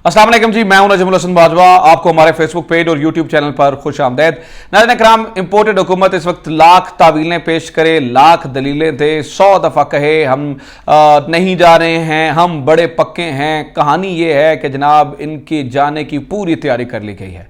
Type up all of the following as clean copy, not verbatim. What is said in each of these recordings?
अस्सलाम वालेकुम जी, मैं हूं नजमुल हसन बाजवा। आपको हमारे फेसबुक पेज और यूट्यूब चैनल पर खुश आमदेद। नाज़रीन इकराम, इंपोर्टेड हुकूमत इस वक्त लाख तावीलें पेश करे, लाख दलीलें दे, 100 दफ़ा कहे हम नहीं जा रहे हैं, हम बड़े पक्के हैं। कहानी ये है कि जनाब इनके जाने की पूरी तैयारी कर ली गई है।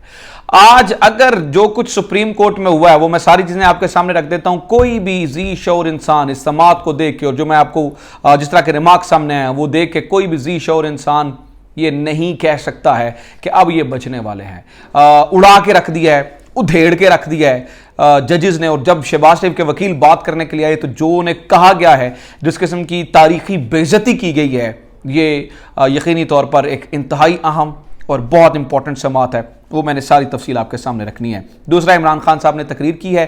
आज अगर जो कुछ सुप्रीम कोर्ट में हुआ है वो मैं सारी चीजें आपके सामने रख देता हूं। कोई भी जी शौर इंसान इस समात को देख के और जो मैं आपको जिस तरह के रिमार्क सामने आए वो देख के कोई भी जी शौर इंसान ये नहीं कह सकता है कि अब ये बचने वाले हैं। उड़ा के रख दिया है, उधेड़ के रख दिया है जजेस ने। और जब शहबाज शरीफ के वकील बात करने के लिए आए तो जो उन्हें कहा गया है, जिस किस्म की तारीखी बेइज्जती की गई है, ये यकीनी तौर पर एक इंतहाई अहम और बहुत इंपॉर्टेंट समात है। वो मैंने सारी तफसील आपके सामने रखनी है। दूसरा, इमरान खान साहब ने तकरीर की है,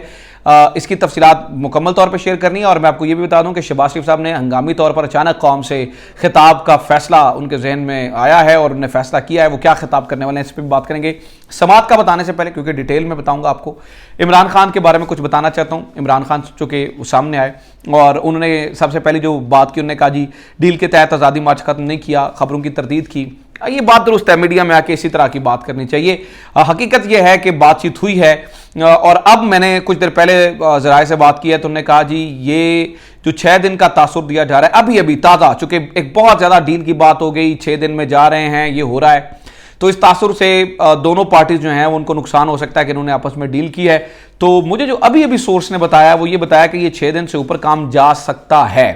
इसकी तफसीलात मुकम्मल तौर पर शेयर करनी है। और मैं आपको ये भी बता दूं कि शहबाज शरीफ साहब ने हंगामी तौर पर अचानक कौम से खिताब का फैसला उनके जहन में आया है और उन्होंने फैसला किया है। वो क्या खिताब करने वाले हैं इस पर भी बात करेंगे। समात का बताने से पहले, क्योंकि डिटेल में बताऊंगा आपको, इमरान खान के बारे में कुछ बताना चाहता हूँ। इमरान खान चूँकि सामने आए और उन्होंने सबसे पहले जो बात की, उन्होंने कहा जी डील के तहत आज़ादी मार्च खत्म नहीं किया, खबरों की तरदीद की। ये बात दुरुस्त है, मीडिया में आके इसी तरह की बात करनी चाहिए। हकीकत यह है कि बातचीत हुई है और अब मैंने कुछ देर पहले ज़राए से बात की है तो उन्होंने कहा जी ये जो 6 दिन का तासुर दिया जा रहा है अभी अभी ताज़ा, चूंकि एक बहुत ज़्यादा डील की बात हो गई, 6 दिन में जा रहे हैं, ये हो रहा है, तो इस तासुर से दोनों पार्टीज जो हैं उनको नुकसान हो सकता है कि इन्होंने आपस में डील की है। तो मुझे जो अभी अभी सोर्स ने बताया वो ये बताया कि ये 6 दिन से ऊपर काम जा सकता है,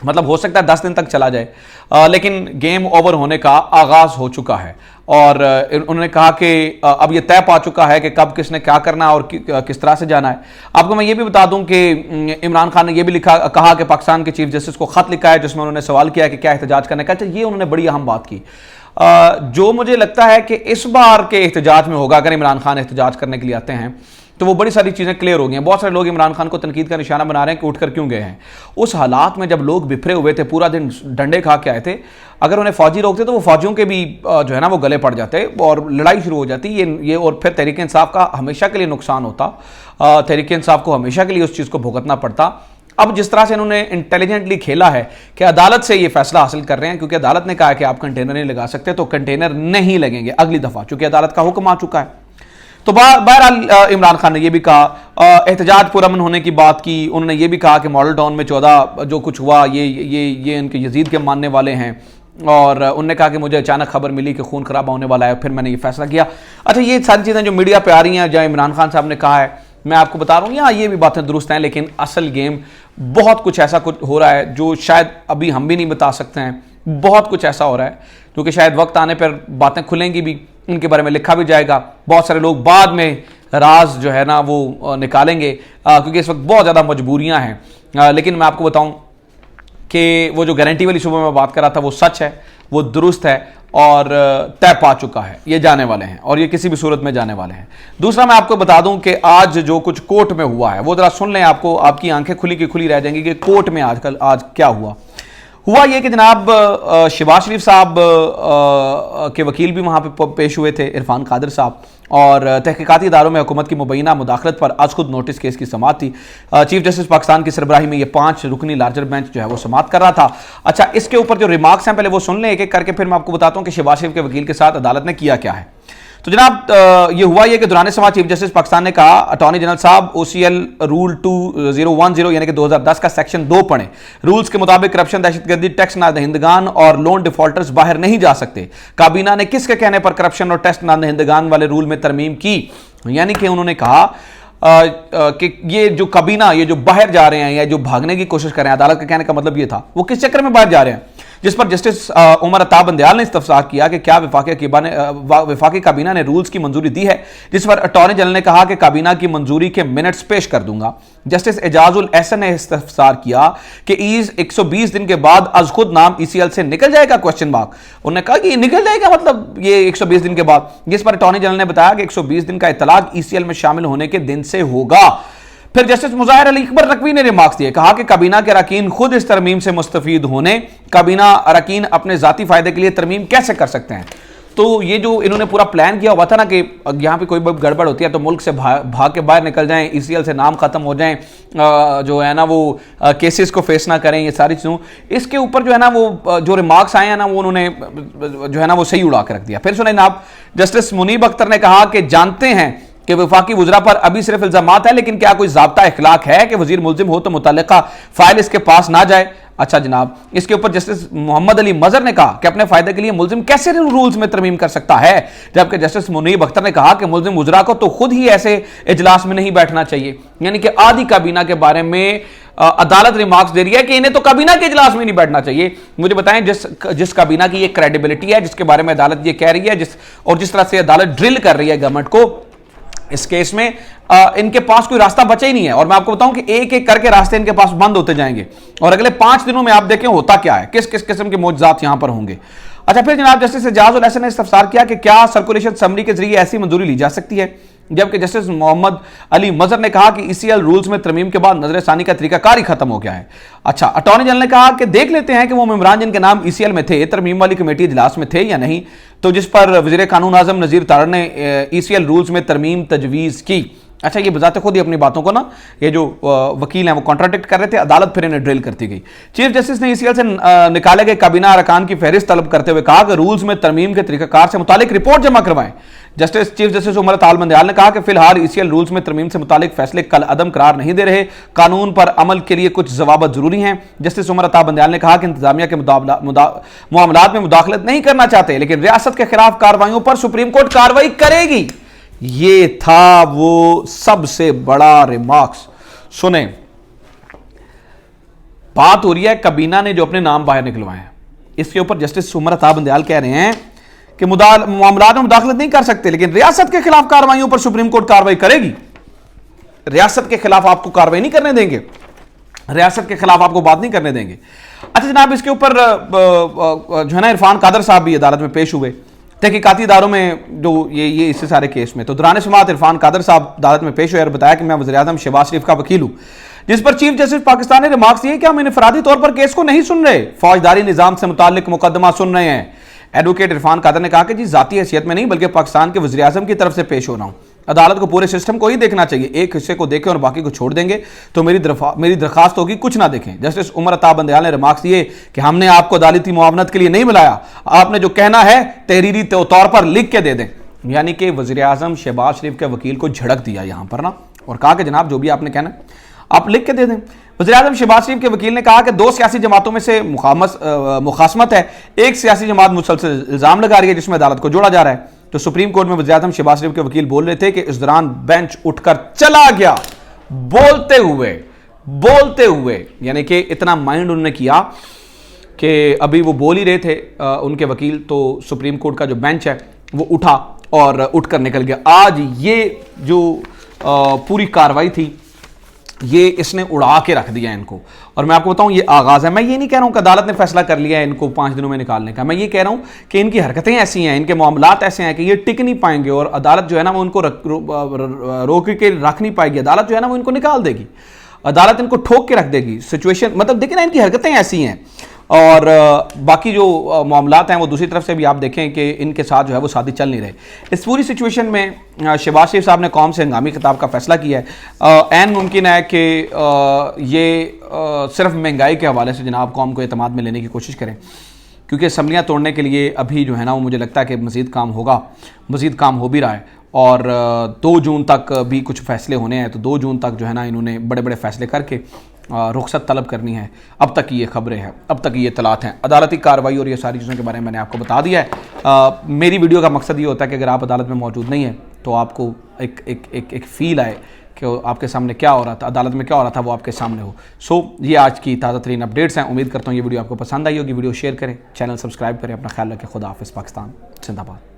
मतलब हो सकता है 10 दिन तक चला जाए, लेकिन गेम ओवर होने का आगाज हो चुका है। और उन्होंने कहा कि अब यह तय पा चुका है कि कब किसने क्या करना है और किस तरह से जाना है। आपको मैं ये भी बता दूं कि इमरान खान ने यह भी कहा कि पाकिस्तान के चीफ जस्टिस को खत लिखा है जिसमें उन्होंने सवाल किया कि क्या एहतजाज करने का। ये उन्होंने बड़ी अहम बात की। जो मुझे लगता है कि इस बार के एहतजाज में होगा, अगर इमरान खान एहतजाज करने के लिए आते हैं तो वो बड़ी सारी चीज़ें क्लियर हो गई हैं। बहुत सारे लोग इमरान खान को तनकीद का निशाना बना रहे हैं कि उठकर क्यों गए हैं। उस हालात में जब लोग बिफरे हुए थे, पूरा दिन डंडे खा के आए थे, अगर उन्हें फौजी रोकते तो वो फौजियों के भी जो है ना वो गले पड़ जाते और लड़ाई शुरू हो जाती ये और फिर तहरीक इंसाफ का हमेशा के लिए नुकसान होता। तहरीक इंसाफ को हमेशा के लिए उस चीज़ को भुगतना पड़ता। अब जिस तरह से इन्होंने इंटेलिजेंटली खेला है कि अदालत से ये फैसला हासिल कर रहे हैं, क्योंकि अदालत ने कहा कि आप कंटेनर नहीं लगा सकते, तो कंटेनर नहीं लगेंगे अगली दफ़ा, चूंकि अदालत का हुक्म आ चुका है। तो बहरहाल इमरान खान ने यह भी कहा, एहतजाज पुरअमन होने की बात की। उन्होंने ये भी कहा कि मॉडल टाउन में 14 जो कुछ हुआ ये इनके यजीद के मानने वाले हैं। और उन्होंने कहा कि मुझे अचानक खबर मिली कि खून खराबा होने वाला है, फिर मैंने ये फैसला किया। अच्छा, ये सारी चीज़ें जो मीडिया पे आ रही हैं, जहाँ इमरान खान साहब ने कहा है, मैं आपको बता रहा हूँ यहाँ ये भी बातें दुरुस्त हैं, लेकिन असल गेम बहुत कुछ ऐसा कुछ हो रहा है जो शायद अभी हम भी नहीं बता सकते हैं। बहुत कुछ ऐसा हो रहा है क्योंकि शायद वक्त आने पर बातें खुलेंगी भी, इनके बारे में लिखा भी जाएगा। बहुत सारे लोग बाद में राज जो है ना वो निकालेंगे क्योंकि इस वक्त बहुत ज़्यादा मजबूरियां हैं। लेकिन मैं आपको बताऊं कि वो जो गारंटी वाली सुबह में बात कर रहा था वो सच है, वो दुरुस्त है और तय पा चुका है। ये जाने वाले हैं और ये किसी भी सूरत में जाने वाले हैं। दूसरा, मैं आपको बता दूं कि आज जो कुछ कोर्ट में हुआ है वो जरा सुन लें, आपको आपकी आंखें खुली की खुली रह जाएंगी कि कोर्ट में आज क्या हुआ ये कि जनाब शहबाज शरीफ साहब के वकील भी वहाँ पे पेश हुए थे, इरफान कादिर साहब, और तहकीकाती इदारों में हुकूमत की मुबैना मुदाखलत पर आज खुद नोटिस केस की समाअत थी। चीफ जस्टिस पाकिस्तान की सरबराही में ये 5 रुकनी लार्जर बेंच जो है वो समाअत कर रहा था। अच्छा, इसके ऊपर जो रिमार्क्स हैं पहले वो सुन लें एक एक करके, फिर मैं आपको बताता हूँ कि शहबाज शरीफ के वकील के साथ अदालत ने किया क्या है। तो जनाब ये हुआ ये कि दौरान समाअत चीफ जस्टिस पाकिस्तान ने कहा, अटॉर्नी जनरल साहब OCL रूल 2010 यानी कि 2010 का सेक्शन 2 पढ़ें। रूल्स के मुताबिक करप्शन, दहशतगर्दी, टैक्स नादहिंदगान और लोन डिफॉल्टर्स बाहर नहीं जा सकते। काबीना ने किसके कहने पर करप्शन और टैक्स नादहिंदगान वाले रूल में तरमीम की? यानी कि उन्होंने कहा कि ये जो काबीना, ये जो बाहर जा रहे हैं या जो भागने की कोशिश कर रहे हैं, अदालत के कहने का मतलब ये था, वो किस चक्कर में बाहर जा रहे हैं? जिस पर जस्टिस उमर अताब बंदयाल ने इस्तफसार किया कि क्या वफाकी काबीना ने रूल्स की मंजूरी दी है, जिस पर अटॉर्नी जनरल ने कहा कि काबीना की मंजूरी के मिनट्स पेश कर दूंगा। जस्टिस एजाजुल एहसन ने इस्तफसार किया कि ईज 120 दिन के बाद अज खुद नाम ECL से निकल जाएगा, क्वेश्चन मार्क। उन्होंने कहा कि निकल जाएगा मतलब ये 120 दिन के बाद, जिस पर अटॉर्नी जनरल ने बताया कि 120 दिन का इतलाक ECL में शामिल होने के दिन से होगा। फिर जस्टिस मुज़ाहिर अली अकबर नकवी ने रिमार्क्स दिए, कहा कि काबीना के अरकान खुद इस तरमीम से मुस्तफीद होने, काबीना अरकान अपने जाती फायदे के लिए तरमीम कैसे कर सकते हैं? तो ये जो इन्होंने पूरा प्लान किया हुआ था ना कि यहाँ पे कोई गड़बड़ होती है तो मुल्क से भाग के बाहर निकल जाएं, ईसीएल से नाम खत्म हो जाएं, जो है ना वो केसेस को फेस ना करें, ये सारी चीज़ों, इसके ऊपर जो है ना वो जो रिमार्क्स आए हैं ना वो उन्होंने जो है ना वो सही उड़ा के रख दिया। फिर सुने जनाब, जस्टिस मुनीब अख्तर ने कहा कि जानते हैं कि वफाकी वज़रा पर अभी सिर्फ इल्जामात है, लेकिन क्या कोई ज़ाब्ता इखलाक है कि वज़ीर मुल्जिम हो तो मुतल्लिका फाइल इसके पास ना जाए। अच्छा जनाब, इसके ऊपर जस्टिस मोहम्मद अली मजहर ने कहा कि अपने फायदे के लिए मुल्जिम कैसे रूल्स में तरमीम कर सकता है, जबकि जस्टिस मुनीब अख्तर ने कहा कि मुल्जिम वज़रा को तो खुद ही ऐसे इजलास में नहीं बैठना चाहिए। यानी कि आधी काबीना के बारे में अदालत रिमार्क्स दे रही है कि इन्हें तो काबीना के इजलास में नहीं बैठना चाहिए। मुझे बताएं जिस काबीना की ये क्रेडिबिलिटी है, जिसके बारे में अदालत ये कह रही है, जिस तरह से अदालत ड्रिल कर रही है गवर्नमेंट को इस केस में, इनके पास कोई रास्ता बचा ही नहीं है। और मैं आपको बताऊं कि एक एक करके रास्ते इनके पास बंद होते जाएंगे और अगले 5 दिनों में आप देखें होता क्या है, किस किस किस्म के मौजूदात यहां पर होंगे। अच्छा, फिर जनाब जस्टिस एजाज उल हसन ने इस्तफसार किया कि क्या सर्कुलेशन समरी के जरिए ऐसी मंजूरी ली जा सकती है, जबकि जस्टिस मोहम्मद अली मजहर ने कहा कि ईसीएल रूल्स में तरमीम के बाद नजरसानी का तरीकाकार ही खत्म हो गया है। अच्छा, अटॉर्नी जनरल ने कहा कि देख लेते हैं कि वो मेम्बरान जिनके नाम ईसीएल में थे तरमीम वाली कमेटी इजलास में थे या नहीं, तो जिस पर वज़ीर कानून आज़म नज़ीर तारड़ ने ईसीएल रूल्स में तरमीम तजवीज़ की। अच्छा, ये बजाते खुद ही अपनी बातों को ना ये जो वकील हैं वो कॉन्ट्राडिक्ट कर रहे थे, अदालत फिर इन्हें ड्रिल करती गई। चीफ जस्टिस ने ईसीएल से निकाले गए काबीना अरकान की फहरिस्त तलब करते हुए कहा कि रूल्स में तरमीम के तरीकाकार से मुतालिक रिपोर्ट जमा करवाएं। चीफ जस्टिस उमर अता बंदयाल ने कहा कि फिलहाल ईसीएल रूल्स में तरमीम से मुतालिक फैसले कल अदम करार नहीं दे रहे, कानून पर अमल के लिए कुछ जवाबत जरूरी हैं। जस्टिस उमर अता बंदयाल ने कहा कि इंतजामिया के मामलात में मुदाखलत नहीं करना चाहते, लेकिन रियासत के खिलाफ कार्रवाइयों पर सुप्रीम कोर्ट कार्रवाई करेगी। ये था वो सबसे बड़ा रिमार्क्स। सुने, बात हो रही है काबीना ने जो अपने नाम बाहर निकलवाए हैं, इसके ऊपर जस्टिस उमर अता बंदयाल कह रहे हैं कि मामलात में मुदाखलत नहीं कर सकते, लेकिन रियासत के खिलाफ कार्रवाइयों पर सुप्रीम कोर्ट कार्रवाई करेगी। रियासत के खिलाफ आपको कार्रवाई नहीं करने देंगे, रियासत के खिलाफ आपको बात नहीं करने देंगे। अच्छा जनाब, इसके ऊपर जो है ना इरफान कादर साहब भी अदालत में पेश हुए तहकीकाती इदारों में जो ये इससे सारे केस में। तो दौरान समाअत इरफान कादर साहब अदालत में पेश हुए और बताया कि मैं वज़ीर-ए-आज़म शहबाज शरीफ का वकील हूं, जिस पर चीफ जस्टिस पाकिस्तान ने रिमार्क्स दिए कि हम इनफरादी तौर पर केस को नहीं सुन रहे, फौजदारी निजाम से मुताल्लिक मुकदमा सुन रहे हैं। एडवोकेट इरफान कादर ने कहा कि जी जाती हैसियत में नहीं बल्कि पाकिस्तान के वज़ीर-ए-आज़म की तरफ से पेश हो रहा हूं, अदालत को पूरे सिस्टम को ही देखना चाहिए, एक हिस्से को देखें और बाकी को छोड़ देंगे तो मेरी दरखास्त होगी कुछ ना देखें। जस्टिस उमर अता बंदयाल ने रिमार्क्स दिए कि हमने आपको अदालती मुआवनत के लिए नहीं बुलाया, आपने जो कहना है तहरीरी तौर पर लिख के दे दें। यानी कि वज़ीर-ए-आज़म शहबाज शरीफ के वकील को झड़क दिया यहां पर ना, और कहा कि जनाब जो भी आपने कहना आप लिख के दे दें। वज़ीर-ए-आज़म शहबाज शरीफ के वकील ने कहा कि 2 सियासी जमातों में से मुखासमत है, एक सियासी जमात मुसलसल इल्ज़ाम लगा रही है जिसमें अदालत को जोड़ा जा रहा है। तो सुप्रीम कोर्ट में वज़ीर-ए-आज़म शहबाज शरीफ के वकील बोल रहे थे कि इस दौरान बेंच उठकर चला गया बोलते हुए, यानी कि इतना माइंड उन्होंने किया कि अभी वो बोल ही रहे थे उनके वकील, तो सुप्रीम कोर्ट का जो बेंच है वो उठा और उठकर निकल गया। आज ये जो पूरी कार्रवाई थी ये इसने उड़ा के रख दिया इनको। और मैं आपको बताऊं ये आगाज है, मैं ये नहीं कह रहा हूं कि अदालत ने फैसला कर लिया है इनको 5 दिनों में निकालने का, मैं ये कह रहा हूं कि इनकी हरकतें ऐसी हैं, इनके मामलात ऐसे हैं कि ये टिक नहीं पाएंगे और अदालत जो है ना वो उनको रोक के रख नहीं पाएगी, अदालत जो है ना वो इनको निकाल देगी, अदालत इनको ठोक के रख देगी। सिचुएशन मतलब देखिए ना, इनकी हरकतें ऐसी हैं। और बाकी जो मामलात हैं वो दूसरी तरफ से भी आप देखें कि इनके साथ जो है वो शादी चल नहीं रहे। इस पूरी सिचुएशन में शहबाज शरीफ साहब ने कौम से हंगामी खिताब का फैसला किया है। ऐन मुमकिन है कि ये सिर्फ महंगाई के हवाले से जनाब कौम को एतमाद में लेने की कोशिश करें, क्योंकि असम्बलियाँ तोड़ने के लिए अभी जो है ना वो मुझे लगता है कि मज़ीद काम होगा, मज़ीद काम हो भी रहा है। और 2 जून तक भी कुछ फैसले होने हैं, तो 2 जून तक जो है ना इन्होंने बड़े बड़े फैसले करके रुखसत तलब करनी है। अब तक ये खबरें हैं, अब तक ये इतलात हैं, अदालती कार्रवाई और ये सारी चीज़ों के बारे में मैंने आपको बता दिया है। मेरी वीडियो का मकसद ये होता है कि अगर आप अदालत में मौजूद नहीं है तो आपको एक फ़ील आए कि आपके सामने क्या हो रहा था, अदालत में क्या हो रहा था वो आपके सामने हो। ये आज की ताज़ा तरीन अपडेट्स हैं। उम्मीद करता हूँ ये वीडियो आपको पसंद आई होगी। वीडियो शेयर करें, चैनल सब्सक्राइब करें, अपना ख्याल रखें। खुदा हाफिज़। पाकिस्तान जिंदाबाद।